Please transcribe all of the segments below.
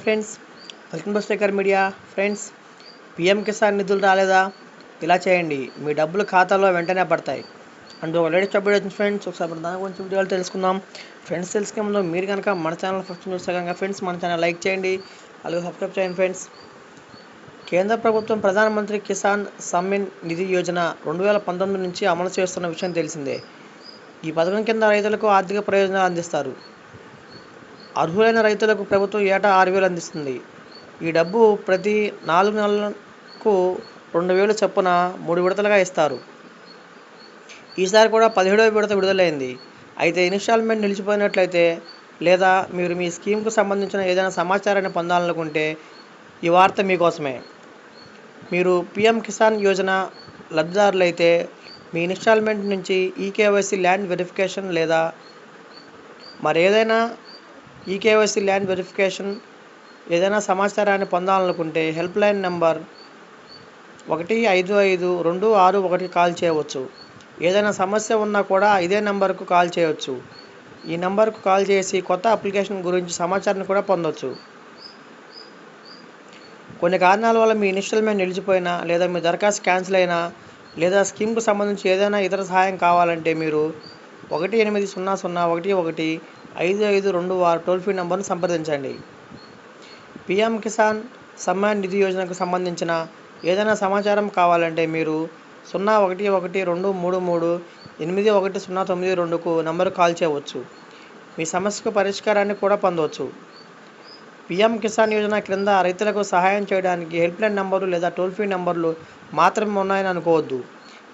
Friends, welcome to స్టేకర్ media. Friends, PM Kisan నిధులు రాలేదా? ఇలా చేయండి, మీ డబ్బులు ఖాతాలో వెంటనే పడతాయి అంటూ ఒక లేటెస్ట్ అప్డేట్ వచ్చింది ఫ్రెండ్స్. ఒకసారి దాని గురించి వీడియోలు తెలుసుకుందాం. ఫ్రెండ్స్, తెలుసుకునే ముందు మీరు కనుక మన ఛానల్ ఫస్ట్ చూస్తే కనుక ఫ్రెండ్స్ మన ఛానల్ లైక్ చేయండి, అలాగే సబ్స్క్రైబ్ చేయండి. ఫ్రెండ్స్, కేంద్ర ప్రభుత్వం ప్రధానమంత్రి కిసాన్ సమ్మాన్ నిధి యోజన 2019 నుంచి అమలు చేస్తున్న విషయం తెలిసిందే. ఈ పథకం కింద రైతులకు ఆర్థిక ప్రయోజనాలు అందిస్తారు. అర్హులైన రైతులకు ప్రభుత్వం ఏటా 6,000 అందిస్తుంది. ఈ డబ్బు ప్రతి 4 నెలలకు 2,000 చొప్పున 3 విడతలుగా ఇస్తారు. ఈసారి కూడా 17వ విడత విడుదలైంది. అయితే ఇన్స్టాల్మెంట్ నిలిచిపోయినట్లయితే లేదా మీరు మీ స్కీమ్కు సంబంధించిన ఏదైనా సమాచారాన్ని పొందాలనుకుంటే ఈ వార్త మీకోసమే. మీరు పిఎం కిసాన్ యోజన లబ్ధిదారులైతే మీ ఇన్స్టాల్మెంట్ నుంచి ఈకేవైసీ ల్యాండ్ వెరిఫికేషన్ లేదా మరేదైనా ఈకేవైసీ ల్యాండ్ వెరిఫికేషన్ ఏదైనా సమాచారాన్ని పొందాలనుకుంటే హెల్ప్ లైన్ నెంబర్ 1552661 కాల్ చేయవచ్చు. ఏదైనా సమస్య ఉన్నా కూడా ఇదే నెంబర్కు కాల్ చేయవచ్చు. ఈ నెంబర్కు కాల్ చేసి కొత్త అప్లికేషన్ గురించి సమాచారాన్ని కూడా పొందవచ్చు. కొన్ని కారణాల వల్ల మీ ఇన్స్టాల్మెంట్ నిలిచిపోయినా లేదా మీ దరఖాస్తు క్యాన్సిల్ అయినా లేదా స్కీమ్కు సంబంధించి ఏదైనా ఇతర సహాయం కావాలంటే మీరు 18001155226 టోల్ ఫ్రీ నెంబర్ను సంప్రదించండి. పిఎం కిసాన్ సమ్మాన్ నిధి యోజనకు సంబంధించిన ఏదైనా సమాచారం కావాలంటే మీరు 0112338192కు నంబరు కాల్ చేయవచ్చు. మీ సమస్యకు పరిష్కారాన్ని కూడా పొందవచ్చు. పిఎం కిసాన్ యోజన క్రింద రైతులకు సహాయం చేయడానికి హెల్ప్ లైన్ నంబర్లు లేదా టోల్ ఫ్రీ నంబర్లు మాత్రమే ఉన్నాయని అనుకోవద్దు.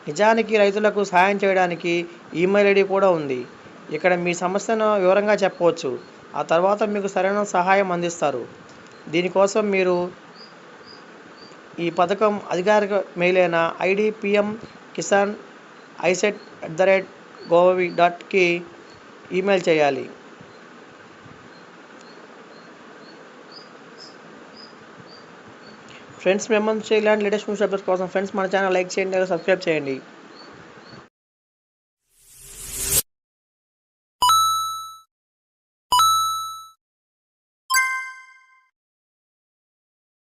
నిజానికి రైతులకు సహాయం చేయడానికి ఈమెయిల్ ఐడి కూడా ఉంది. ఇక్కడ మీ సమస్యను వివరంగా చెప్పవచ్చు. ఆ తర్వాత మీకు సరైన సహాయం అందిస్తారు. దీనికోసం మీరు ఈ పథకం అధికారిక మెయిల్ అయిన idpmkisan@gov.కి ఈమెయిల్ చేయాలి. ఫ్రెండ్స్, మేము ఇలాంటి లేటెస్ట్ న్యూస్ అప్డేట్స్ కోసం ఫ్రెండ్స్ మన ఛానల్ లైక్ చేయండి, సబ్స్క్రైబ్ చేయండి.